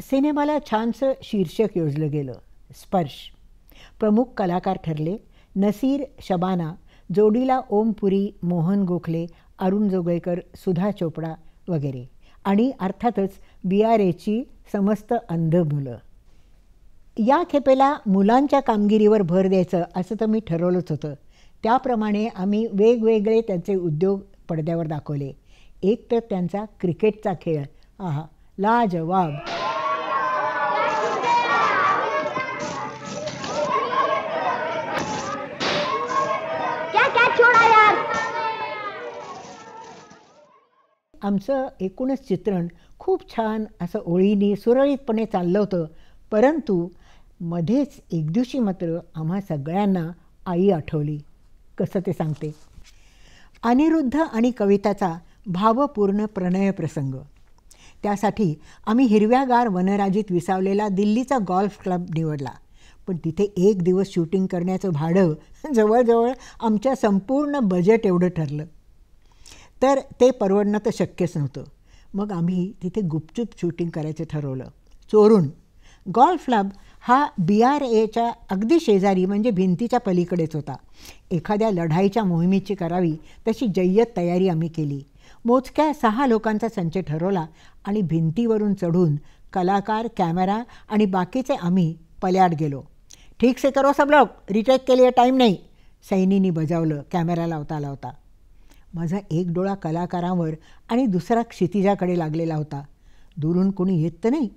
सिनेमाला छानसं शीर्षक योजलं गेलं, स्पर्श. प्रमुख कलाकार ठरले नसीर शबाना, जोडीला ओम पुरी, मोहन गोखले, अरुण जोगळेकर, सुधा चोपडा वगैरे, आणि अर्थातच BRAची समस्त अंध मुलं. या खेपेला मुलांच्या कामगिरीवर भर द्यायचं असं तर मी ठरवलंच होतं. त्याप्रमाणे आम्ही वेगवेगळे त्यांचे उद्योग पडद्यावर दाखवले. एक तर त्यांचा क्रिकेटचा खेळ, आहा लाजवाब. आमचं एकूणच चित्रण खूप छान असं ओळीने सुरळीतपणे चाललं होतं. परंतु मध्येच एक दिवशी मात्र आम्हा सगळ्यांना आई आठवली. कसं ते सांगते. अनिरुद्ध आणि कविताचा भावपूर्ण प्रणय प्रसंग. त्यासाठी आम्ही हिरव्यागार वनराजीत विसावलेला दिल्लीचा गॉल्फ क्लब निवडला. पण तिथे एक दिवस शूटिंग करण्याचं भाडं जवळजवळ आमच्या संपूर्ण बजेट एवढं ठरलं. तर ते परवडणं तर शक्यच नव्हतं. मग आम्ही तिथे गुपचूप शूटिंग करायचं ठरवलं, चोरून. गॉल्फ क्लब हा BRAच्या अगदी शेजारी, म्हणजे भिंतीच्या पलीकडेच होता. एखाद्या लढाईच्या मोहिमेची करावी तशी जय्यत तयारी आम्ही केली. मोजक्या 6 लोकांचा संच ठरवला आणि भिंतीवरून चढून कलाकार, कॅमेरा आणि बाकीचे आम्ही पल्याड गेलो. ठीक से करो सब लोग, रिटेक के लिए टाईम नाही, सैनीनी बजावलं कॅमेरा लावता लावता. माझा एक डोळा कलाकारांवर आणि दुसरा क्षितिजाकडे लागलेला होता. दुरून कोणी येत तर नाही.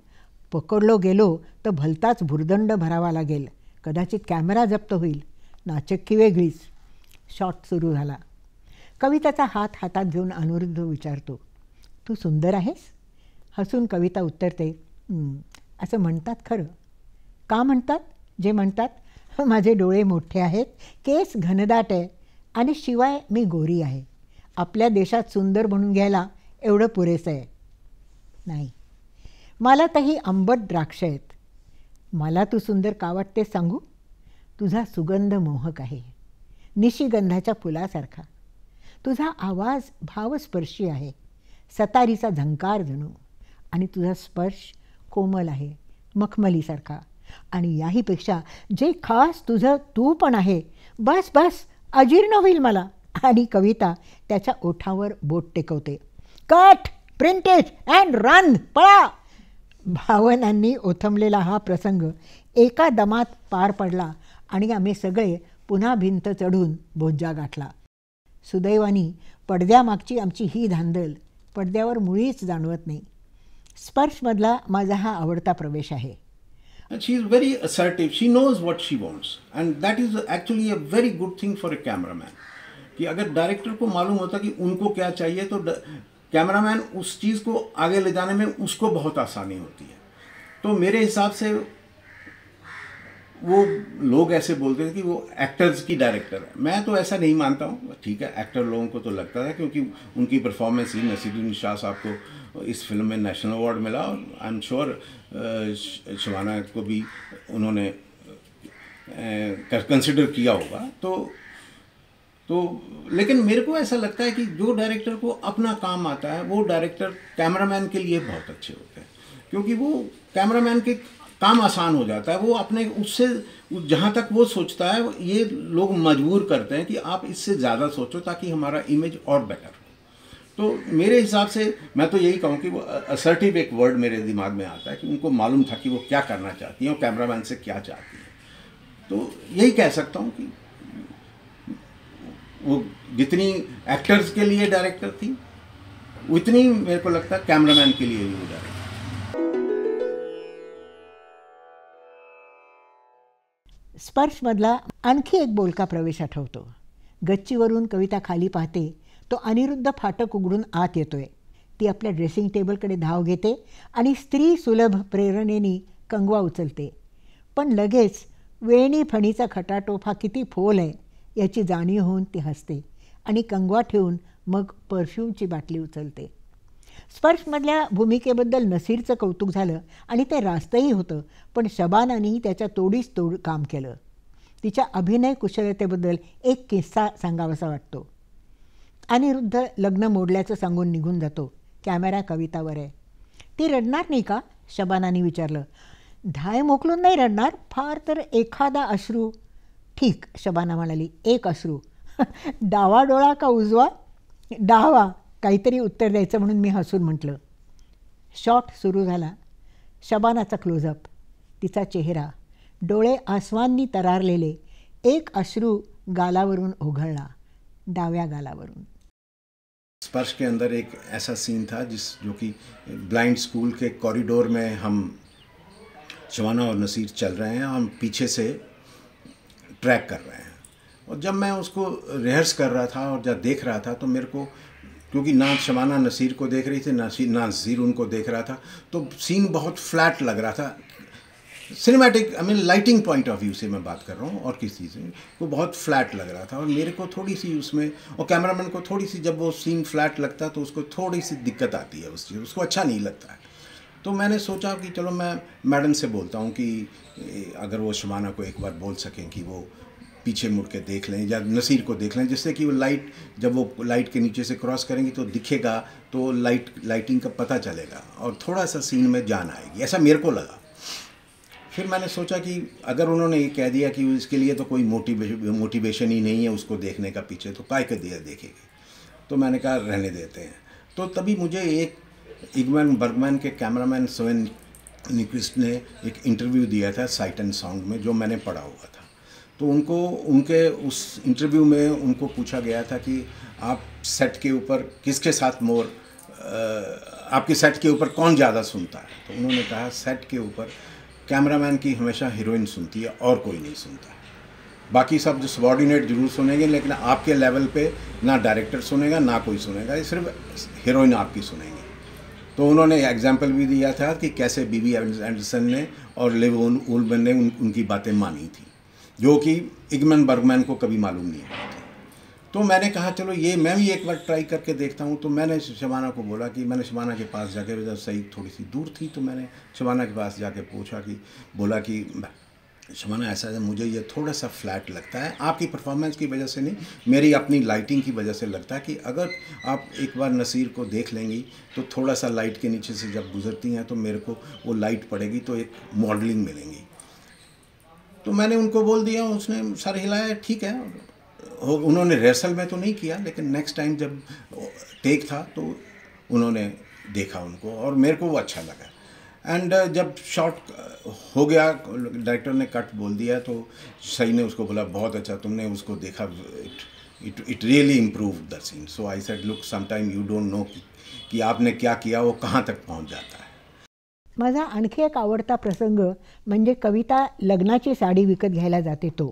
पकडलो गेलो तर भलताच भुर्दंड भरावा लागेल. कदाचित कॅमेरा जप्त होईल. नाचक्की वेगळीच. शॉट सुरू झाला. कविताचा हात हातात घेऊन अनिरुद्ध विचारतो, तू सुंदर आहेस? हसून कविता उत्तरते, असं म्हणतात खरं. का म्हणतात? जे म्हणतात, माझे डोळे मोठे आहेत, केस घनदाट आहे, आणि शिवाय मी गोरी आहे. आपल्या देशात सुंदर म्हणून घ्यायला एवढं पुरेसं आहे. नाही, मला तर ही आंबट द्राक्ष आहेत. मला तू सुंदर का वाटते सांगू? तुझा सुगंध मोहक आहे, निशिगंधाच्या फुलासारखा. तुझा आवाज भावस्पर्शी आहे, सतारीचा झंकार जणू. आणि तुझा स्पर्श कोमल आहे, मखमलीसारखा. आणि याहीपेक्षा जे खास तुझं तू पण आहे, बस बस, अजीर्ण होईल मला. आणि कविता त्याच्या ओठावर बोट टेकवते. कट, प्रिंटेज अँड रन, पळा. भावनांनी ओथंबलेला हा प्रसंग एका दमात पार पडला आणि आम्ही सगळे पुन्हा भिंत चढून बोज्जा गाठला. सुदैवानी पडद्यामागची आमची ही धांदल पडद्यावर मुळीच जाणवत नाही. स्पर्शमधला माझा हा आवडता प्रवेश आहे. And she is very assertive. She knows what she wants. And that is actually a very good thing for a cameraman. कि अगर डायरेक्टर को मालूम होता कि उनको क्या चाहिए तो कैमरामैन उस चीज़ को आगे ले जाने में उसको बहुत आसानी होती है. तो मेरे हिसाब से वो लोग ऐसे बोलते हैं कि वो एक्टर्स की डायरेक्टर है। मैं तो ऐसा नहीं मानता हूँ। ठीक है, एक्टर लोगों को तो लगता है क्योंकि उनकी परफॉर्मेंस ही। नसीरुद्दीन शाह साहब को इस फिल्म में नेशनल अवार्ड मिला और आई एम श्योर शबाना को भी उन्होंने कंसिडर किया होगा। तो लेकिन मेरे को ऐसा लगता है कि जो डायरेक्टर को अपना काम आता है वो डायरेक्टर कैमरामैन के लिए बहुत अच्छे होते हैं, क्योंकि वो कैमरामैन के काम आसान हो जाता है। वो अपने उससे जहाँ तक वो सोचता है, ये लोग मजबूर करते हैं कि आप इससे ज़्यादा सोचो ताकि हमारा इमेज और बेटर हो। तो मेरे हिसाब से मैं तो यही कहूँ कि वो असर्टिव एक वर्ड मेरे दिमाग में आता है कि उनको मालूम था कि वो क्या करना चाहती हैं और कैमरामैन से क्या चाहती हैं। तो यही कह सकता हूँ कि वो जितनी एक्टर्स के लिए डायरेक्टर थी उतनी मेरे को लगता है कैमरामैन के लिए भी वो डायरेक्टर। स्पर्शमधला आणखी एक बोलका प्रवेश आठवतो. गच्चीवरून कविता खाली पाहते तो अनिरुद्ध फाटक उघडून आत येतोय. ती आपल्या ड्रेसिंग टेबलकडे धाव घेते आणि स्त्री सुलभ प्रेरणेने कंगवा उचलते. पण लगेच वेणी फणीचा खटाटोप हा किती फोल आहे याची जाणीव होऊन ती हसते आणि कंगवा ठेवून मग परफ्यूमची बाटली उचलते. स्पर्शमधल्या भूमिकेबद्दल नसीरचं कौतुक झालं आणि ते रास्तही होतं, पण शबानानेही त्याच्या तोडीस तोड काम केलं. तिच्या अभिनय कुशलतेबद्दल एक किस्सा सांगावासा वाटतो. अनिरुद्ध लग्न मोडल्याचं सांगून निघून जातो. कॅमेरा कवितावर आहे. ती रडणार नाही का, शबानाने विचारलं. धाय मोकलून नाही रडणार, फार तर एखादा अश्रू. ठीक, शबाना म्हणाली, एक अश्रू. डावा डोळा का उजवा? डावा, काहीतरी उत्तर द्यायचं म्हणून मी हसून म्हटलं. शॉट सुरू झाला. शबानाचा क्लोजअप, तिचा चेहरा, डोळे आसवांनी तरारलेले. एक अश्रू गालावरून ओघळला, डाव्या गालावरून. स्पर्श के अंदर एक ऐसा सीन था जो कि ब्लाइंड स्कूल के कॉरिडोर में हम शबाना और नसीर चल रहे हैं, हम पीछे से ट्रैक कर रहे हैं। और जब मैं उसको रिहर्स कर रहा था और जब देख रहा था तो मेरे को, क्योंकि ना शबाना नसीर को देख रही थी ना नसीर उनको देख रहा था, तो सीन बहुत फ्लैट लग रहा था। Cinematic I mean lighting point of view से मैं बात कर रहा हूँ और किसी से वो बहुत फ्लैट लग रहा था। और मेरे को थोड़ी सी उसमें, और कैमरामैन को थोड़ी सी, जब वो सीन फ्लैट लगता तो उसको थोड़ी सी दिक्कत आती है उस चीज़, उसको अच्छा नहीं लगता है। तो मैंने सोचा कि चलो मैं मैडम से बोलता हूँ कि अगर वो शबाना को एक बार बोल सकें कि वो पीछे मुड़ के देख लें या नसीर को देख लें, जिससे कि वो लाइट, जब वो लाइट के नीचे से क्रॉस करेंगी तो दिखेगा, तो लाइटिंग का पता चलेगा और थोड़ा सा सीन में जान आएगी, ऐसा मेरे को लगा। फिर मैंने सोचा कि अगर उन्होंने ये कह दिया कि इसके लिए तो कोई मोटिवेशन ही नहीं है उसको देखने का पीछे, तो काय के दिया देखेगी, तो मैंने कहा रहने देते हैं। तो तभी मुझे एक इंगमैर बर्गमैन के कैमरामैन स्वेन न्यूक्विस्ट ने एक इंटरव्यू दिया था साइट एंड साउंड में, जो मैंने पढ़ा हुआ था। तो उनके उस इंटरव्यू में उनको पूछा गया था कि आप सेट के ऊपर किसके साथ आपके सेट के ऊपर कौन ज़्यादा सुनता है? तो उन्होंने कहा सेट के ऊपर कैमरामैन की हमेशा हीरोइन सुनती है और कोई नहीं सुनता है। बाकी सब जो सबॉर्डिनेट जरूर सुनेंगे, लेकिन आपके लेवल पे ना डायरेक्टर सुनेगा ना कोई सुनेगा, ये सिर्फ हीरोइन आपकी सुनेंगे। तो उन्होंने एग्जाम्पल भी दिया था कि कैसे बीबी एंडरसन ने और लिव उलमैन ने उनकी बातें मानी थी, जो कि इंगमैर बर्गमैन को कभी मालूम नहीं हुआ था। तो मैंने कहा चलो ये मैं भी एक बार ट्राई करके देखता हूँ। तो मैंने शबाना को बोला कि मैंने शबाना के पास जाके, जब सही थोड़ी सी दूर थी, तो मैंने शबाना के पास जाके बोला कि शबाना ऐसा है, मुझे ये थोड़ा सा फ्लैट लगता है, आपकी परफॉर्मेंस की वजह से नहीं, मेरी अपनी लाइटिंग की वजह से लगता है कि अगर आप एक बार नसीर को देख लेंगी तो थोड़ा सा लाइट के नीचे से जब गुजरती हैं तो मेरे को वो लाइट पड़ेगी तो एक मॉडलिंग मिलेंगी। तो मैंने उनको बोल दिया, उसने सर हिलाया, ठीक है। उन्होंने रिहर्सल में तो नहीं किया, लेकिन नेक्स्ट टाइम जब टेक था तो उन्होंने देखा उनको और मेरे को वो अच्छा लगा। एंड जब शॉट हो गया, डायरेक्टर ने कट बोल दिया, तो सही ने उसको बोला बहुत अच्छा तुमने उसको देखा, it really improve the scene. So I said look sometime you don't know कि आपने क्या किया, वो कहाँ तक पहुँच जाता है। माझा आणखी एक आवडता प्रसंग म्हणजे कविता लग्नाची साडी विकत घ्यायला जाते तो.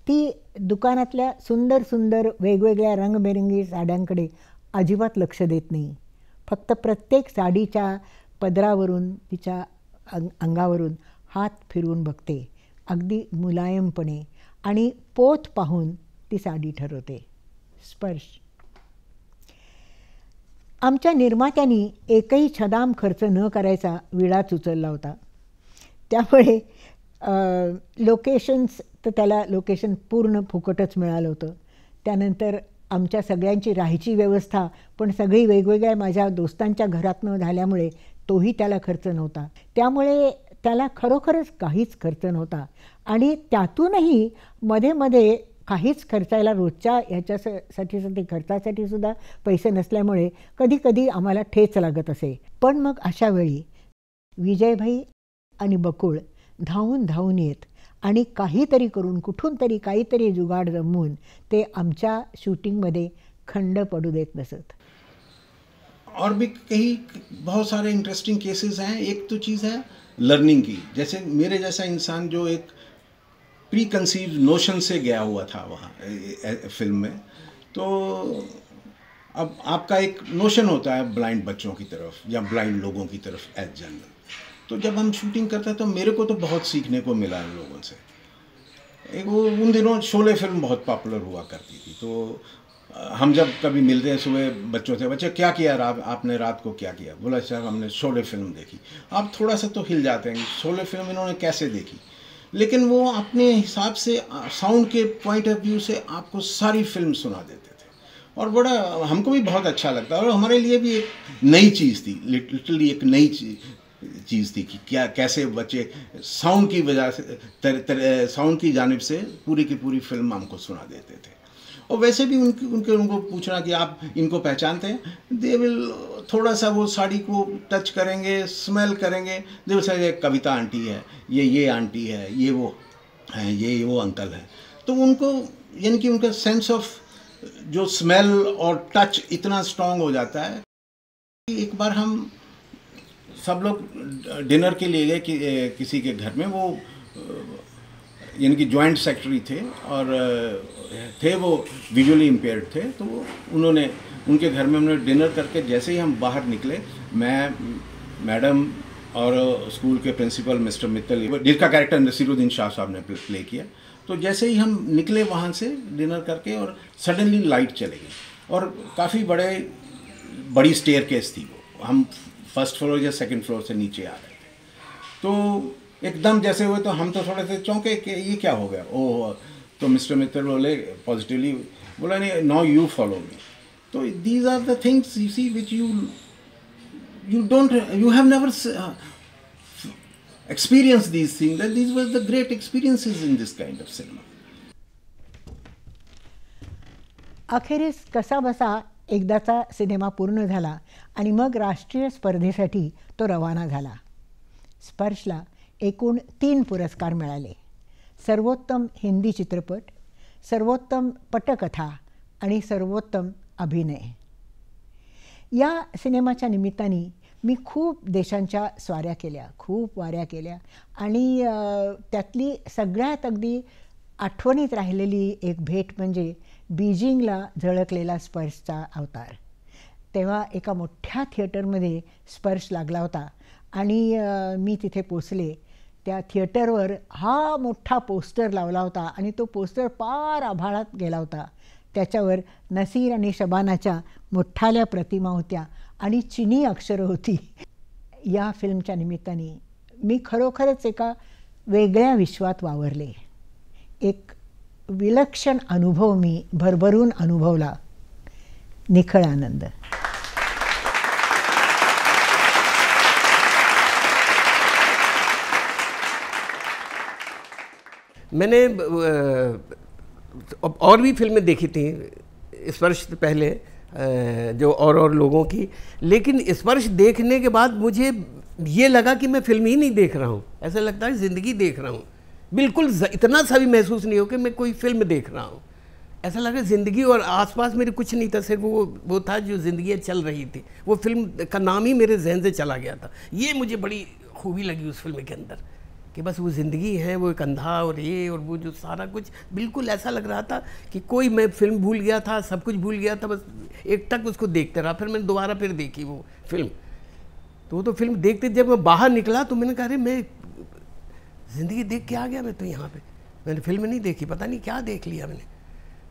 ती दुकानातल्या सुंदर सुंदर वेगवेगळ्या रंगबेरंगी साड्यांकडे अजिबात लक्ष देत नाही. फक्त प्रत्येक साडीच्या पदरावरून, तिच्या अंगावरून हात फिरवून बघते अगदी मुलायमपणे आणि पोत पाहून ती साडी ठरवते. स्पर्श. आमच्या निर्मात्यांनी एकही छदाम खर्च न करायचा विडाच उचलला होता. त्यामुळे लोकेशन्स तर त्याला लोकेशन पूर्ण फुकटच मिळालं होतं. त्यानंतर आमच्या सगळ्यांची राहायची व्यवस्था पण सगळी वेगवेगळ्या माझ्या दोस्तांच्या घरातनं झाल्यामुळे तोही त्याला खर्च नव्हता. त्यामुळे त्याला खरोखरच काहीच खर्च नव्हता आणि त्यातूनही मध्ये मध्ये काहीच खर्चायला रोजच्या ह्याच्यासाठी खर्चासाठी सुद्धा पैसे नसल्यामुळे कधी कधी आम्हाला ठेच लागत असे. पण मग अशा वेळी विजयभाई आणि बकुळ धावून धावून येत आणि काहीतरी करून कुठून तरी काहीतरी जुगाड जमवून ते आमच्या शूटिंगमध्ये खंड पडू देत नसत. और भी कई बहुत सारे इंटरेस्टिंग केसेस हैं. एक तो चीज़ है लर्निंग की. जैसे मेरे जैसा इंसान जो एक प्री कंसीव्ड नोशन से गया हुआ था वहाँ फिल्म में, तो अब आपका एक नोशन होता है ब्लाइंड बच्चों की तरफ या ब्लाइंड लोगों की तरफ एज जनरल. तो जब हम शूटिंग करते हैं तो मेरे को तो बहुत सीखने को मिला इन लोगों से. एक वो उन दिनों शोले फिल्म बहुत पॉपुलर हुआ करती थी, तो हम जब कभी मिलते हैं सुबह बच्चों से, बच्चे क्या किया आपने रात को क्या किया? बोला सर हमने शोले फिल्म देखी. आप थोड़ा सा तो हिल जाते हैं, शोले फिल्म इन्होंने कैसे देखी, लेकिन वो अपने हिसाब से साउंड के पॉइंट ऑफ व्यू से आपको सारी फिल्म सुना देते थे और बड़ा हमको भी बहुत अच्छा लगता. और हमारे लिए भी एक नई चीज़ थी, लिटरली एक नई चीज़ थी कि क्या कैसे बच्चे साउंड की वजह से साउंड की जानिब से पूरी की पूरी फिल्म हमको सुना देते थे. और वैसे भी उनको पूछना कि आप इनको पहचानते हैं, दे विल थोड़ा सा वो साड़ी को टच करेंगे, स्मेल करेंगे, they will say Kavita aunty है, ये आंटी है, ये वो हैं, ये वो अंकल हैं. तो उनको यानी कि उनका सेंस ऑफ जो स्मेल और टच इतना स्ट्रॉन्ग हो जाता है कि एक बार हम सब लोग डिनर के लिए गए किसी के घर में. वो यानी कि जॉइंट सेक्रेटरी थे और थे वो विजुअली इम्पेयर्ड थे. तो उन्होंने उनके घर में हमने डिनर करके जैसे ही हम बाहर निकले, मैं, मैडम और स्कूल के प्रिंसिपल मिस्टर मित्तल, जिसका कैरेक्टर नसीरुद्दीन शाह साहब ने प्ले किया, तो जैसे ही हम निकले वहाँ से डिनर करके और सडनली लाइट चले गई और काफ़ी बड़ी स्टेयरकेस थी. वो हम फर्स्ट फ्लोर या सेकंड फ्लोर से नीचे आ रहे थे, तो एकदम जैसे हुए तो हम तो थोड़े से चौंके कि ये क्या हो गया. ओह, तो मिस्टर मित्तल बोले पॉजिटिवली, बोला नहीं, नाउ यू फॉलो मी. तो these are the things you see which you have never experienced these things, that these were the great experiences in this kind of cinema. अखेरीस कसाबसा एकदाचा सिनेमा पूर्ण झाला आणि मग राष्ट्रीय स्पर्धेसाठी तो रवाना झाला. स्पर्शला एकूण 3 पुरस्कार मिळाले. सर्वोत्तम हिंदी चित्रपट, सर्वोत्तम पटकथा आणि सर्वोत्तम अभिनय. या सिनेमाच्या निमित्ताने मी खूप देशांच्या खूप वाऱ्या केल्या आणि त्यातली सगळ्यात अगदी आठवणीत राहिलेली एक भेट म्हणजे बीजिंगला झळकलेला स्पर्शचा अवतार. तेव्हा एका मोठ्या थिएटरमध्ये स्पर्श लागला होता आणि मी तिथे पोचले. त्या थिएटरवर हा मोठा पोस्टर लावला होता आणि तो पोस्टर पार आभाळात गेला होता. त्याच्यावर नसीर आणि शबानाच्या मोठाल्या प्रतिमा होत्या आणि चिनी अक्षरं होती. या फिल्मच्या निमित्ताने मी खरोखरच एका वेगळ्या विश्वात वावरले. एक विलक्षण अनुभव मी भरभरून अनुभवला. निखळ आनंद. मैंने और भी फिल्में देखी थी स्पर्श से पहले, जो और लोगों की, लेकिन स्पर्श देखने के बाद मुझे ये लगा कि मैं फिल्म ही नहीं देख रहा हूँ. ऐसा लगता है ज़िंदगी देख रहा हूँ. बिल्कुल इतना सा भी महसूस नहीं हो कि मैं कोई फिल्म देख रहा हूँ. ऐसा लगा ज़िंदगी और आसपास मेरे कुछ नहीं था, सिर्फ वो था जो ज़िंदगी चल रही थी. वो फिल्म का नाम ही मेरे जहन से चला गया था. ये मुझे बड़ी खूबी लगी उस फिल्म के अंदर कि बस वो ज़िंदगी है, वो एक अंधा और ये और वो जो सारा कुछ बिल्कुल ऐसा लग रहा था कि कोई मैं फिल्म भूल गया था, सब कुछ भूल गया था, बस एक टक उसको देखते रहा. फिर मैंने दोबारा फिर देखी वो फिल्म. तो वो तो फिल्म देखते जब मैं बाहर निकला तो मैंने कहा अरे मैं ज़िंदगी देख के आ गया मैं तो यहाँ पे, मैंने फिल्म नहीं देखी, पता नहीं क्या देख लिया मैंने।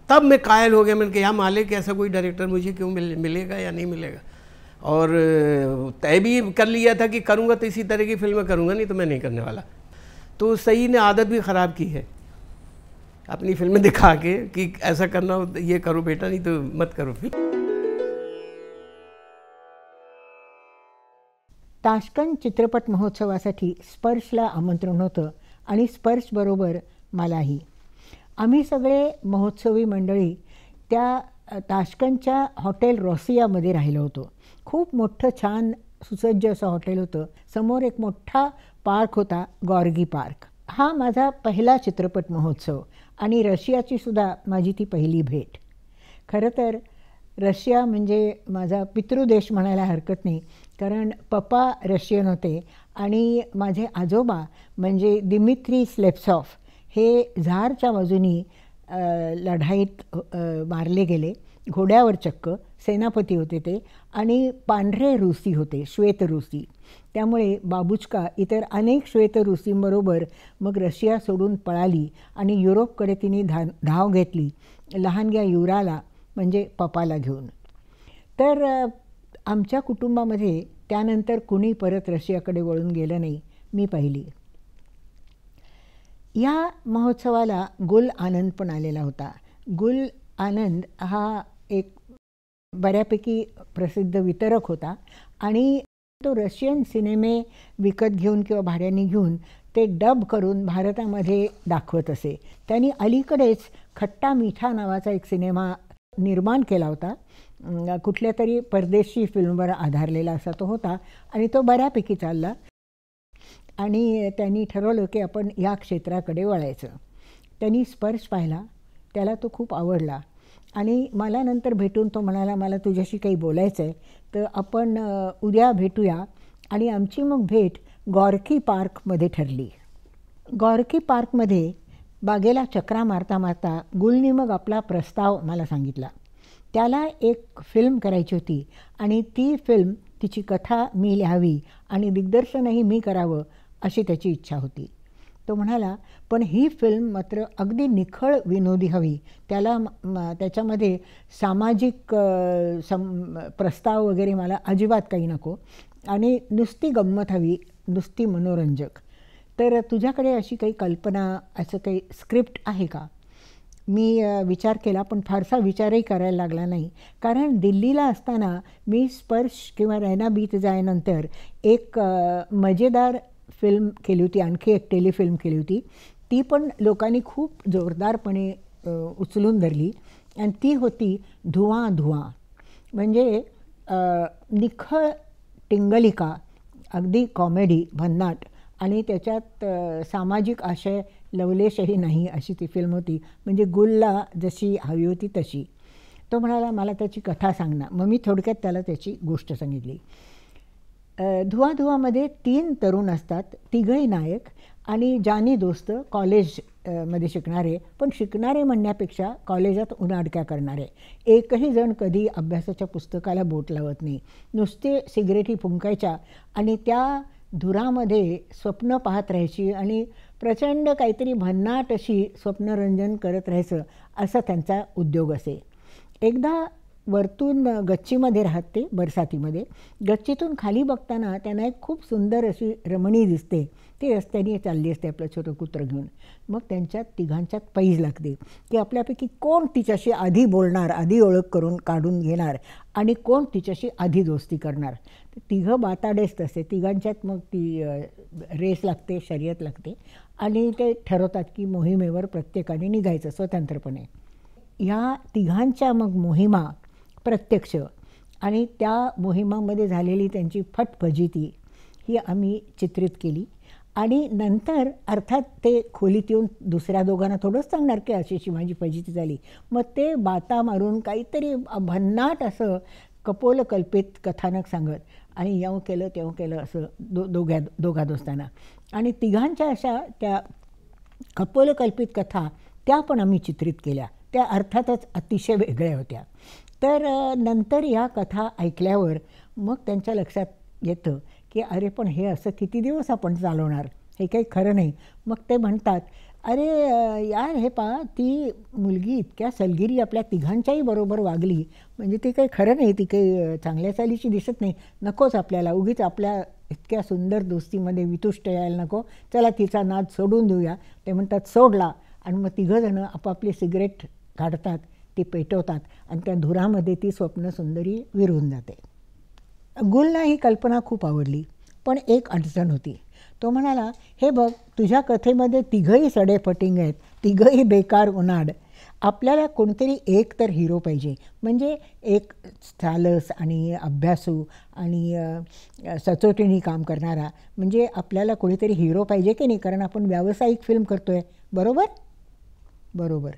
तब मैं कायल हो गया, मैंने कहा यार मालिक ऐसा कोई डायरेक्टर मुझे क्यों मिलेगा या नहीं मिलेगा। और तय भी कर लिया था कि करूँगा तो इसी तरह की फिल्में करूँगा, नहीं तो मैं नहीं करने वाला। तो सही ने आदत भी ख़राब की है अपनी फिल्में दिखा के कि ऐसा करना हो ये करो बेटा, नहीं तो मत करो फिर। ताश्कंद चित्रपट महोत्सवासाठी स्पर्शला आमंत्रण होतं आणि स्पर्शबरोबर मलाही. आम्ही सगळे महोत्सवी मंडळी त्या ताश्कंदच्या हॉटेल रॉसियामध्ये राहिलो होतो. खूप मोठं छान सुसज्ज असं हॉटेल होतं. समोर एक मोठा पार्क होता, गॉर्गी पार्क. हा माझा पहिला चित्रपट महोत्सव आणि रशियाची सुद्धा माझी ती पहिली भेट. खरं तर रशिया म्हणजे माझा पितृदेश म्हणायला हरकत नाही, कारण पप्पा रशियन होते आणि माझे आजोबा म्हणजे दिमित्री स्लेप्सॉफ हे झारच्या बाजूनी लढाईत मारले गेले, घोड्यावर चक्क सेनापती होते ते, आणि पांढरे रूसी होते, श्वेत रूसी. त्यामुळे बाबुचका इतर अनेक श्वेत रूसींबरोबर मग रशिया सोडून पळाली आणि युरोपकडे तिने धाव घेतली, लहानग्या युराला म्हणजे पप्पाला घेऊन. तर आमच्या कुटुंबामध्ये त्यानंतर कुणी परत रशियाकडे वळून गेलं नाही, मी पहिली. या महोत्सवाला गुल आनंद पण आलेला होता. गुल आनंद हा एक बऱ्यापैकी प्रसिद्ध वितरक होता आणि तो रशियन सिनेमे विकत घेऊन किंवा भाड्याने घेऊन ते डब करून भारतामध्ये दाखवत असे. त्यांनी अलीकडेच खट्टा मीठा नावाचा एक सिनेमा निर्माण केला होता, कुठल्या तरी परदेशी फिल्मवर आधारलेला असा तो होता आणि तो बऱ्यापैकी चालला आणि त्यांनी ठरवलं की आपण या क्षेत्राकडे वळायचं. त्यांनी स्पर्श पाहिला, त्याला तो खूप आवडला आणि मला नंतर भेटून तो म्हणाला मला तुझ्याशी काही बोलायचं आहे, तर आपण उद्या भेटूया. आणि आमची मग भेट गॉर्की पार्कमध्ये ठरली. गॉर्की पार्कमध्ये बागेला चक्रा मारता मारता गुलनी मग आपला प्रस्ताव मला सांगितला. त्याला एक फिल्म करायची होती आणि ती फिल्म, तिची कथा मी लिहावी आणि दिग्दर्शनही मी करावं अशी त्याची इच्छा होती. तो म्हणाला पण ही फिल्म मात्र अगदी निखळ विनोदी हवी, त्याला त्याच्यामध्ये सामाजिक प्रस्ताव वगैरे मला अजिबात काही नको आणि नुसती गंमत हवी, नुसती मनोरंजक. तर तुझ्याकडे अशी काही कल्पना, असं काही स्क्रिप्ट आहे का? मी विचार केला, पण फारसा विचारही करायला लागला नाही, कारण दिल्लीला असताना मी स्पर्श किंवा रैना बीत जायनंतर एक मजेदार फिल्म केली होती, आणखी एक टेलिफिल्म केली होती. ती पण लोकांनी खूप जोरदारपणे उचलून धरली आणि ती होती धुआं धुआं. म्हणजे निखळ टिंगलिका, अगदी कॉमेडी, भन्नाट आणि त्याच्यात सामाजिक आशय लवलेशही नाही अशी ती फिल्म होती. म्हणजे गुलला जशी हवी होती तशी. तो म्हणाला मला त्याची कथा सांग ना. मग मी थोडक्यात त्याला त्याची गोष्ट सांगितली. धुआं धुआंमध्ये 3 तरुण असतात, तिघही नायक आणि जानी दोस्त, कॉलेजमध्ये शिकणारे, पण शिकणारे म्हणण्यापेक्षा कॉलेजात उनाडक्या करणारे. एकही जण कधी अभ्यासाच्या पुस्तकाला बोट लावत नाही, नुसते सिगरेटी फुंकायच्या आणि त्या धुरामध्ये स्वप्न पाहत राहायची आणि प्रचंड काहीतरी भन्नाट अशी स्वप्नरंजन करत राहायचं, असा त्यांचा उद्योग असे. एकदा वरतून गच्चीमध्ये राहते, बरसातीमध्ये. गच्चीतून खाली बघताना त्यांना एक खूप सुंदर अशी रमणी दिसते. ती रस्त्याने चालली असते आपलं छोटं कुत्रं घेऊन. मग त्यांच्यात तिघांच्यात पैज लागते की आपल्यापैकी कोण तिच्याशी आधी बोलणार, आधी ओळख करून काढून घेणार आणि कोण तिच्याशी आधी दोस्ती करणार. तिघं बाताडेच तसे, तिघांच्यात मग ती रेस लागते, शर्यत लागते आणि ते ठरवतात की मोहिमेवर प्रत्येकाने निघायचं स्वतंत्रपणे. ह्या तिघांच्या मग मोहिमा प्रत्यक्ष आणि त्या मोहिमामध्ये झालेली त्यांची फटफजिती ही आम्ही चित्रित केली. आणि नंतर अर्थात ते खोलीत येऊन दुसऱ्या दोघांना थोडंच सांगणार की अशी अशी माझी फजिती झाली. मग ते बाता मारून काहीतरी भन्नाट असं कपोलकल्पित कथानक सांगत आणि येऊ केलं तेव्हा केलं असं दोघा दोस्तांना. आणि तिघांच्या अशा त्या कपोलकल्पित कथा त्या पण आम्ही चित्रित केल्या. त्या अर्थातच अतिशय वेगळ्या होत्या. तर नंतर या कथा ऐकल्यावर मग त्यांच्या लक्षात येतं की अरे पण हे असं किती दिवस आपण चालवणार, हे काही खरं नाही. मग ते म्हणतात, अरे यार हे पहा, ती मुलगी इतक्या सलगिरी आपल्या तिघांच्याही बरोबर वागली, म्हणजे ती काही खरं नाही, ती काही चांगल्या चालीची दिसत नाही, नकोच आपल्याला, उगीच आपल्या इतक्या सुंदर दोस्तीमध्ये वितुष्ट यायला नको, चला तिचा नाद सोडून देऊया. ते म्हणतात सोडला, आणि मग तिघंजणं आपापली सिगरेट काढतात, ती पेटवतात, आणि त्या धुरामध्ये ती स्वप्नसुंदरी विरून जाते. गुलला ही कल्पना खूप आवडली, पण एक अडचण होती. तो म्हणाला, हे बघ, तुझ्या कथेमध्ये तिघंही सडेफटिंग आहेत, तिघंही बेकार उनाड. आपल्याला कोणतरी एक तर हिरो पाहिजे, म्हणजे एक सालस आणि अभ्यासू आणि सचोटीने काम करणारा, म्हणजे आपल्याला कोणीतरी हिरो पाहिजे की नाही, कारण आपण व्यावसायिक फिल्म करतो आहे, बरोबर. बरोबर.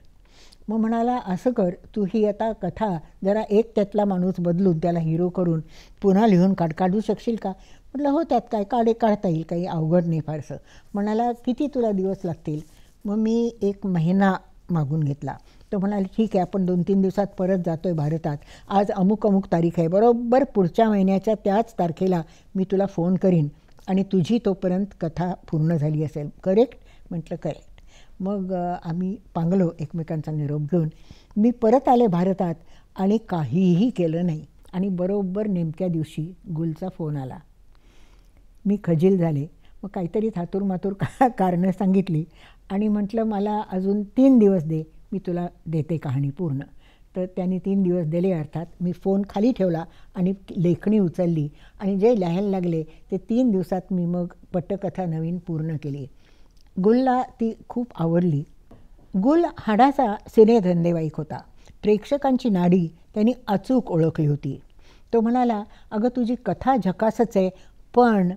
मग म्हणाला, असं कर, तू ही आता कथा जरा एक त्यातला माणूस बदलून त्याला हिरो करून पुन्हा लिहून काढू शकशील का? म्हटलं हो, त्यात काय, काढता येईल, काही अवघड नाही फारसं. म्हणाला, किती तुला दिवस लागतील? मग मी 1 महिना मागून घेतला. तो म्हणाला, ठीक आहे, आपण 2-3 दिवसात परत जातो आहे भारतात, आज अमुक तारीख आहे, बरोबर पुढच्या महिन्याच्या त्याच तारखेला मी तुला फोन करीन आणि तुझी तोपर्यंत कथा पूर्ण झाली असेल, करेक्ट? म्हटलं करेक्ट. मग आम्ही पांगलो एकमेकांचा निरोप घेऊन. मी परत आले भारतात आणि काहीही केलं नाही, आणि बरोबर नेमक्या दिवशी गुलचा फोन आला. मी खजील झाले. मग काहीतरी थातूरमातूर कारणं सांगितली आणि म्हटलं, मला अजून 3 दिवस दे, मी तुला देते कहाणी पूर्ण. तर त्यांनी 3 दिवस दिले. अर्थात मी फोन खाली ठेवला आणि लेखणी उचलली, आणि जे लिहायला लागले ते 3 दिवसात मी मग पटकथा नवीन पूर्ण केली. गुलला ती खूप आवडली. गुल हाडाचा सिनेधंदेवाईक होता. प्रेक्षकांची नाडी त्यांनी अचूक ओळखली होती. तो म्हणाला, अगं तुझी कथा झकासच आहे, पण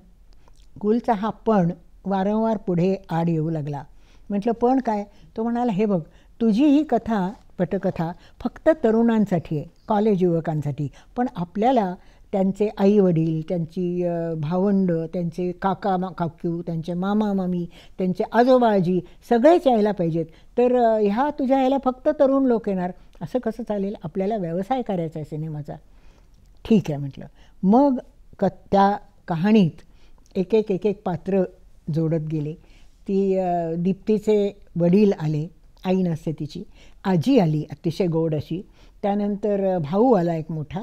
गुलचा हा पण वारंवार पुढे आड येऊ लागला. म्हटलं, पण काय? तो म्हणाला, हे बघ, तुझी ही कथा, पटकथा फक्त तरुणांसाठी आहे, कॉलेज युवकांसाठी, पण आपल्याला त्यांचे आईवडील, त्यांची भावंड, त्यांचे काका काकू, त्यांचे मामा मामी, त्यांचे आजोबा आजी सगळेच यायला पाहिजेत. तर ह्या तुझ्या यायला फक्त तरुण लोक येणार, असं कसं चालेल? आपल्याला व्यवसाय करायचा आहे सिनेमाचा. ठीक आहे म्हटलं. मग त्या कहाणीत एक एक पात्र जोडत गेले. ती दीप्तीचे वडील आले, आई नसते तिची, आजी आली अतिशय गोड अशी, त्यानंतर भाऊ आला एक मोठा,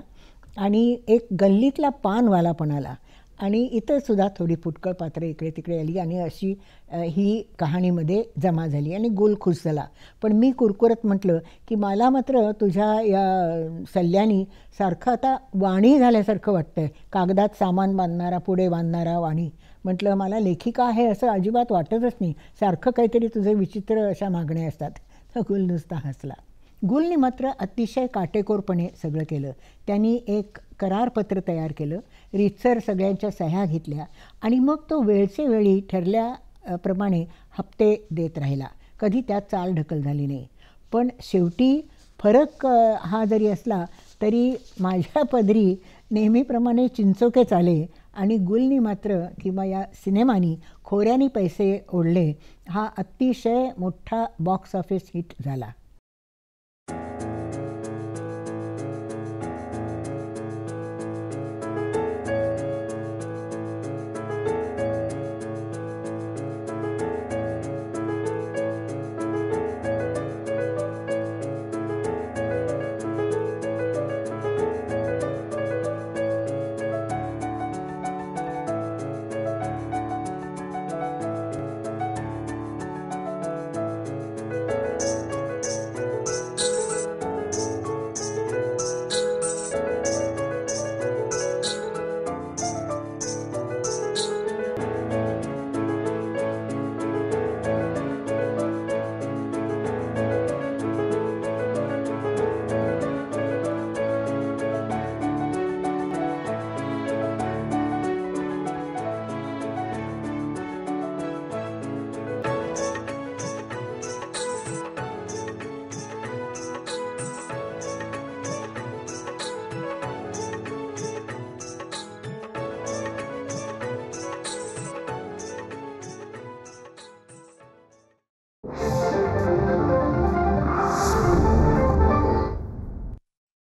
आणि एक गल्लीतला पानवाला पण आला, आणि इतरसुद्धा थोडी फुटकळ पात्र इकडे तिकडे आली, आणि अशी ही कहाणीमध्ये जमा झाली, आणि गुल खुश झाला. पण मी कुरकुरत म्हटलं की मला मात्र तुझ्या या सल्ल्यानी सारखं आता वाणी झाल्यासारखं वाटतं आहे, कागदात सामान बांधणारा, पुढे बांधणारा वाणी. म्हटलं, मला लेखिका आहे असं अजिबात वाटतच नाही, सारखं काहीतरी तुझे विचित्र अशा मागण्या असतात. तर गुल नुसता हसला. गुलने मात्र अतिशय काटेकोरपणे सगळं केलं. त्यांनी एक करारपत्र तयार केलं, रीतसर सगळ्यांच्या सह्या घेतल्या, आणि मग तो वेळचे वेळी ठरल्याप्रमाणे हप्ते देत राहिला. कधी त्यात चाल ढकल झाली नाही. पण शेवटी फरक हा जरी असला तरी माझ्या पदरी नेहमीप्रमाणे चिंचोकेच आले, आणि गुलनी मात्र किंवा या सिनेमानी खोऱ्यानी पैसे ओढले. हा अतिशय मोठा बॉक्स ऑफिस हिट झाला.